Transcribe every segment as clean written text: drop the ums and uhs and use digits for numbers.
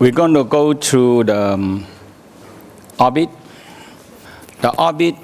We're going to go through the orbit. The orbit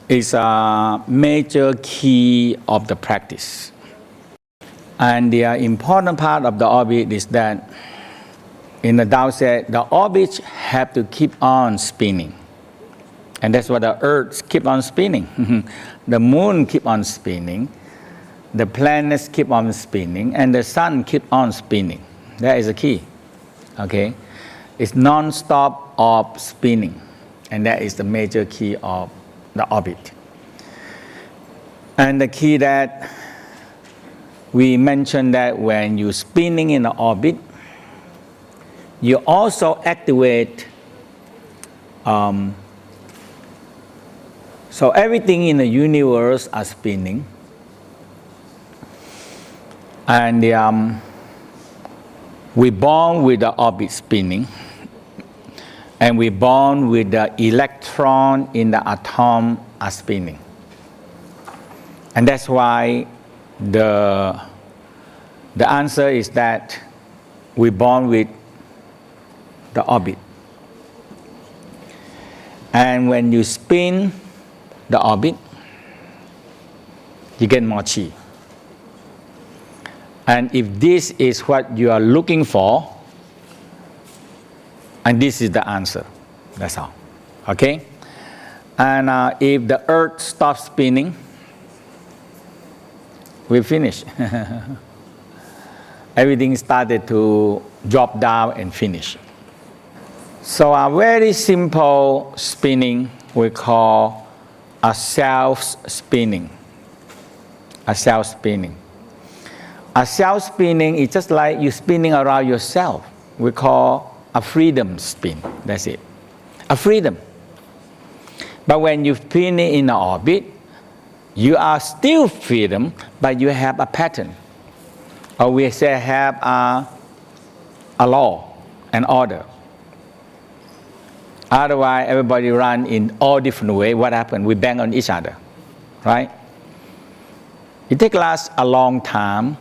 is a major key of the practice. And the important part of the orbit is that in the Tao said, the orbits have to keep on spinning. And that's what the earth keep on spinning. The moon keep on spinning. The planets keep on spinning. And the sun keep on spinning. That is the key. Okay? It's non-stop of spinning. And that is the major key of the orbit. And the key that we mentioned that when you're spinning in the orbit, you also activate, so everything in the universe are spinning. And we're born with the orbit spinning. And we're born with the electron in the atom are spinning. And that's why the answer is that we're born with the orbit. And when you spin the orbit, you get more chi. And if this is what you are looking for, and this is the answer, that's all. Okay? And if the earth stops spinning, we finish. Everything started to drop down and finish. So a very simple spinning we call a self-spinning. A self-spinning. A self-spinning is just like you spinning around yourself. We call a freedom spin. That's it. A freedom. But when you spin in the orbit, you are still freedom, but you have a pattern. Or we say have a law, an order. Otherwise, everybody run in all different ways. What happened? We bang on each other, right? It takes us a long time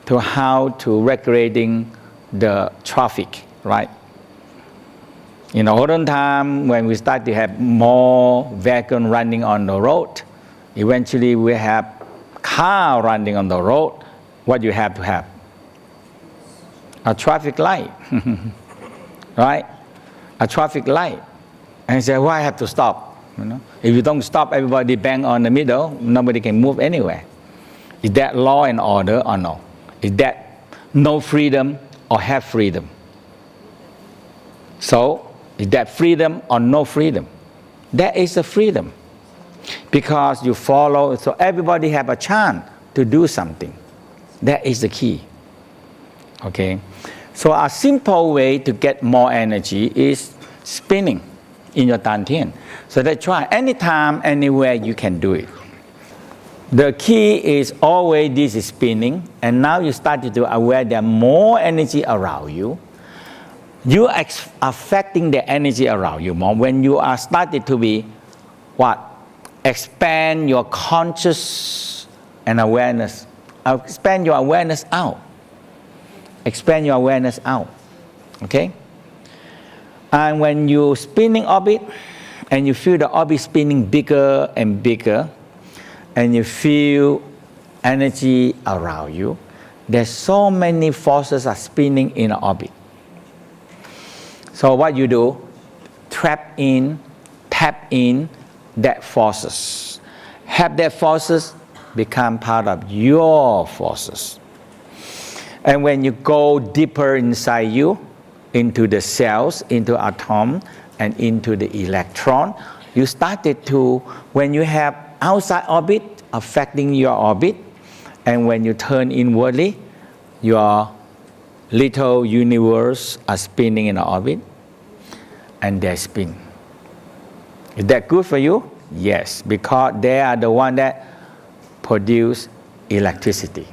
to how to regulating the traffic, right? In the olden time, when we start to have more vehicles running on the road, eventually we have car running on the road. What you have to have? A traffic light, right? A traffic light. And you say, why I have to stop? You know? If you don't stop, everybody bang on the middle, nobody can move anywhere. Is that law and order or no? Is that no freedom or have freedom? So, is that freedom or no freedom? That is a freedom. Because you follow, so everybody have a chance to do something. That is the key. Okay? So a simple way to get more energy is spinning in your dantian. So they try anytime, anywhere you can do it. The key is always this is spinning, and now you start to be aware there are more energy around you. You are affecting the energy around you more when you are started to be what? Expand your conscious and awareness. Expand your awareness out. Expand your awareness out. Okay? And when you're spinning orbit, and you feel the orbit spinning bigger and bigger, and you feel energy around you, there's so many forces are spinning in the orbit. So what you do, tap in that forces. Have that forces become part of your forces. And when you go deeper inside you, into the cells, into atom, and into the electron, you started to, when you have outside orbit affecting your orbit, and when you turn inwardly, your little universe are spinning in the orbit, and they spin. Is that good for you? Yes, because they are the one that produce electricity.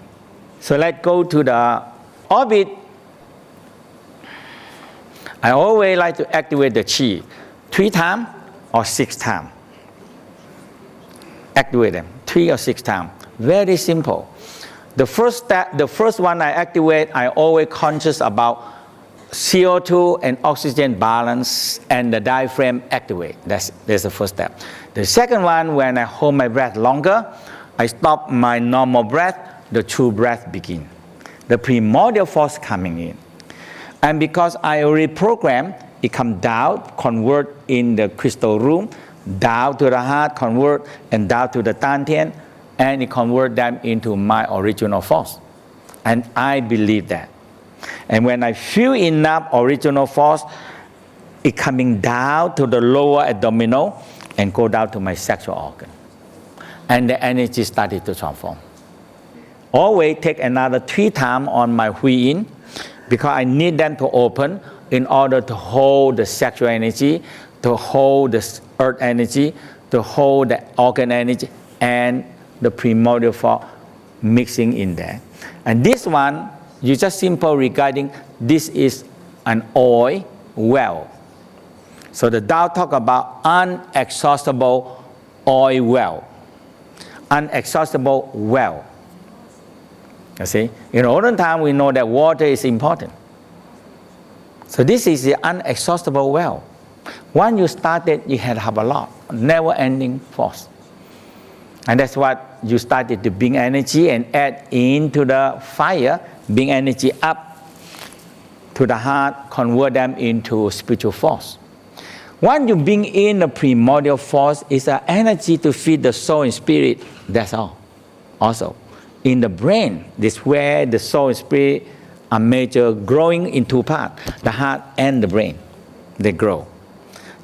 So let's go to the orbit. I always like to activate the chi 3 times or 6 times. Activate them 3 or 6 times. Very simple. The first one I activate, I always conscious about CO2 and oxygen balance and the diaphragm activate. That's the first step. The second one, when I hold my breath longer, I stop my normal breath, the true breath begin. The primordial force coming in. And because I already programmed, it come down, convert in the crystal room, down to the heart, convert, and down to the Dantian, and it convert them into my original force. And I believe that. And when I feel enough original force, it coming down to the lower abdominal and go down to my sexual organ. And the energy started to transform. Always take another 3 times on my Hui in, because I need them to open in order to hold the sexual energy, to hold the earth energy, to hold the organ energy, and the primordial force mixing in there. And this one, you just simple regarding this is an oil well. So the Tao talk about unexhaustible oil well. Unexhaustible well. You see, in olden time we know that water is important. So this is the unexhaustible well. Once you started, you had to have a lot, never-ending force. And that's what you started to bring energy and add into the fire, bring energy up to the heart, convert them into spiritual force. Once you bring in the primordial force, it's an energy to feed the soul and spirit. That's all. Also, in the brain, this is where the soul and spirit are major, growing in 2 parts, the heart and the brain. They grow.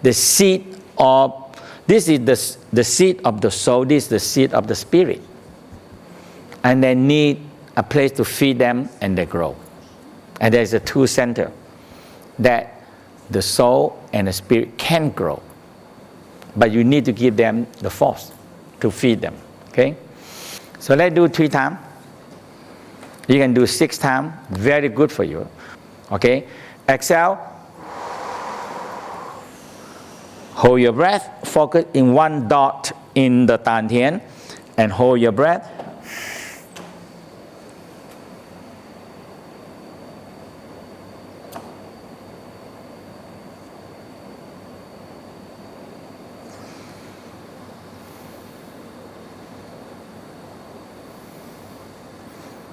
The seed of, this is the seed of the soul, this is the seed of the spirit. And they need a place to feed them and they grow. And there's a 2 center that the soul and the spirit can grow. But you need to give them the force to feed them. Okay? So let's do 3 times. You can do 6 times. Very good for you. Okay? Exhale. Hold your breath. Focus in 1 dot in the Dantian and hold your breath.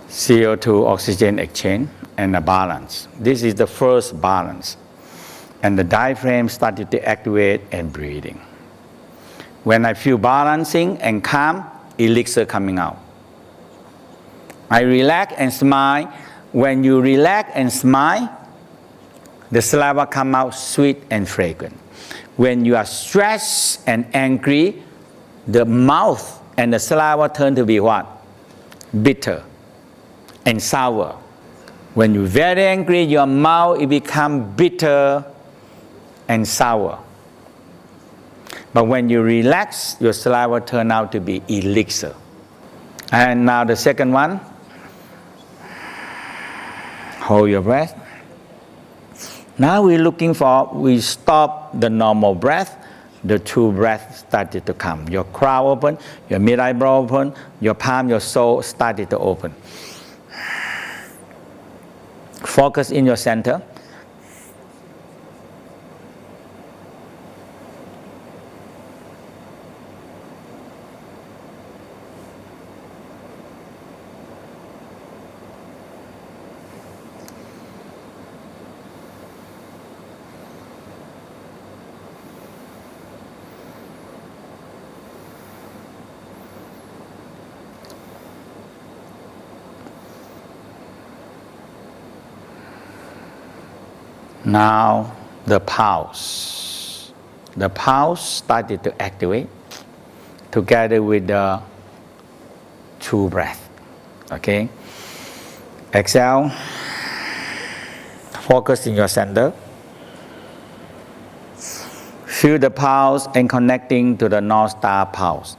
CO2 oxygen exchange and a balance. This is the first balance. And the diaphragm started to activate and breathing. When I feel balancing and calm, elixir coming out. I relax and smile. When you relax and smile, the saliva come out sweet and fragrant. When you are stressed and angry, the mouth and the saliva turn to be what? Bitter and sour. When you're very angry, your mouth it becomes bitter and sour. But when you relax, your saliva turn out to be elixir. And now the second one. Hold your breath. Now we're looking for, we stop the normal breath, the true breath started to come. Your crown open, your mid-eyebrow open, your palm, your soul started to open. Focus in your center. Now the pulse. The pulse started to activate together with the true breath. Okay? Exhale. Focus in your center. Feel the pulse and connecting to the North Star pulse.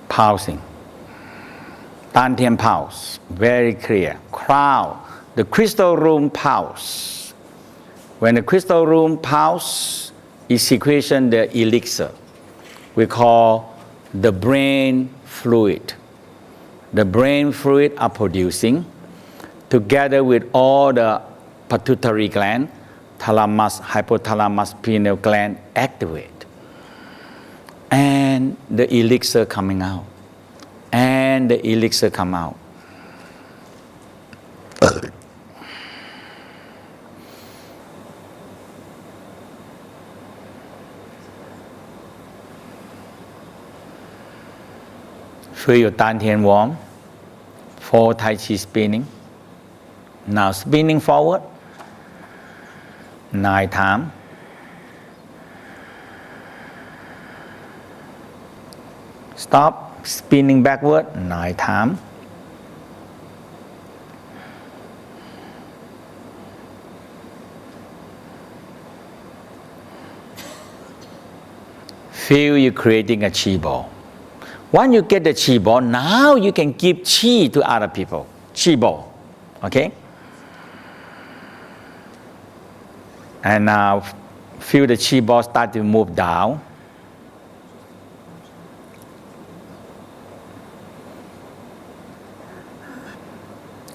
Pulsing. Dantian pulse, very clear. Crown, the crystal room pulse. When the crystal room pulse is secretion the elixir, we call the brain fluid. The brain fluid are producing, together with all the pituitary gland, thalamus, hypothalamus, pineal gland activate. And the elixir coming out. And the elixir come out. Feel your Dantian warm. 4 Tai Chi spinning. Now spinning forward. 9 times. Stop. Spinning backward 9 times. Feel you creating a chi ball. Once you get the chi ball, now you can give chi to other people. Chi ball. Okay? And now feel the chi ball start to move down.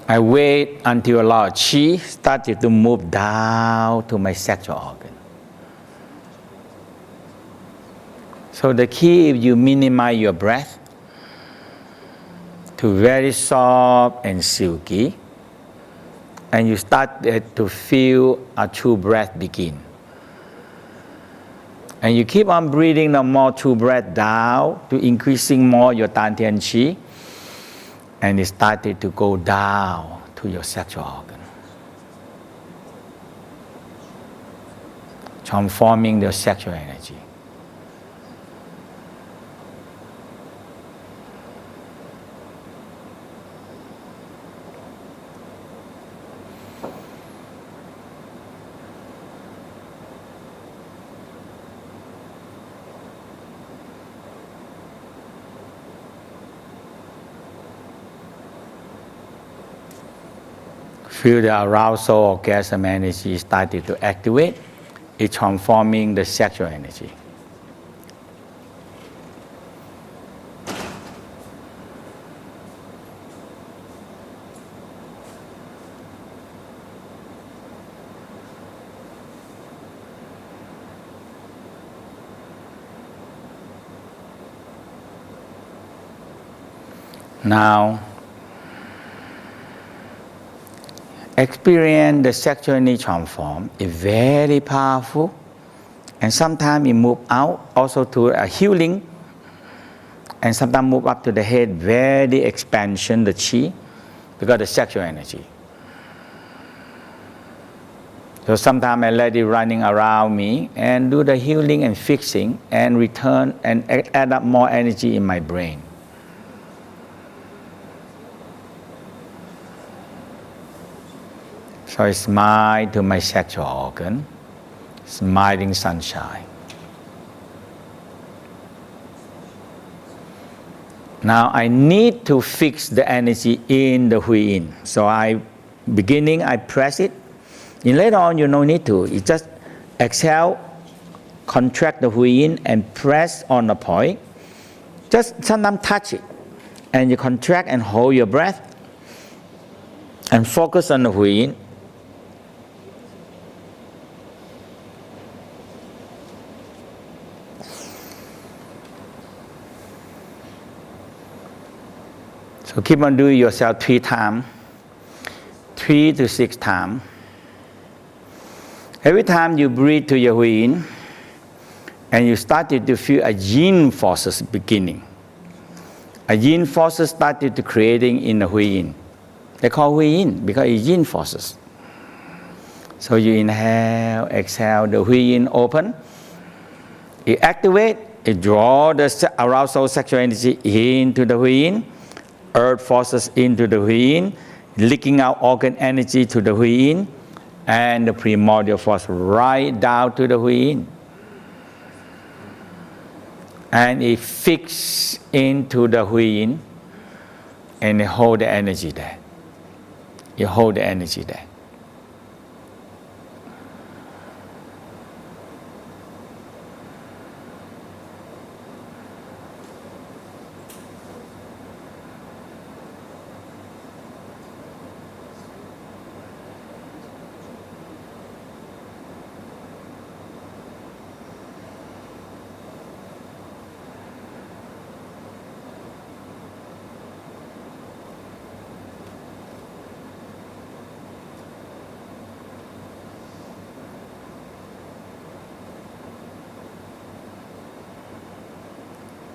I wait until a lot of chi started to move down to my sexual organ. So the key is you minimize your breath to very soft and silky, and you start to feel a true breath begin. And you keep on breathing the more true breath down to increasing more your Dantian chi. And it started to go down to your sexual organ, transforming your sexual energy. Feel the arousal orgasm energy started to activate. It's transforming the sexual energy. Now, experience the sexual energy transform is very powerful, and sometimes it move out also to a healing, and sometimes move up to the head, very expansion the chi, because the sexual energy. So sometimes I let it running around me and do the healing and fixing and return and add up more energy in my brain. So I smile to my sexual organ, smiling sunshine. Now I need to fix the energy in the Hui Yin. So I press it. And later on you no need to. You just exhale, contract the Hui Yin and press on the point. Just sometimes touch it. And you contract and hold your breath and focus on the Hui Yin. So keep on doing yourself 3 times, 3 to 6 times. Every time you breathe to your Hui Yin, and you started to feel a yin forces beginning. A yin forces started to creating in the Hui Yin. They call Hui Yin because it's yin forces. So you inhale, exhale, the Hui Yin open. It activate, it draw the arousal sexual energy into the Hui Yin. Earth forces into the Hui Yin, leaking out organ energy to the Hui Yin, and the primordial force right down to the Hui Yin. And it fixes into the Hui Yin, and you hold the energy there. You hold the energy there.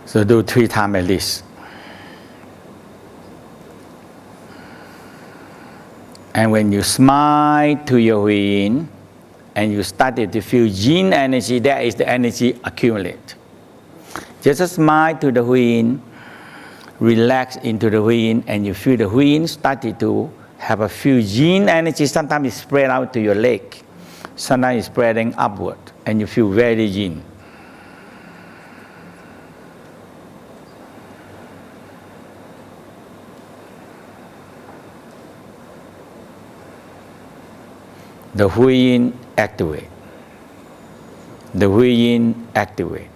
So do 3 times at least. And when you smile to your wind and you started to feel yin energy, that is the energy accumulate. Just smile to the wind, relax into the wind, and you feel the wind started to have a few yin energy. Sometimes it's spread out to your leg. Sometimes it's spreading upward, and you feel very yin. The wind activate. The wind activate.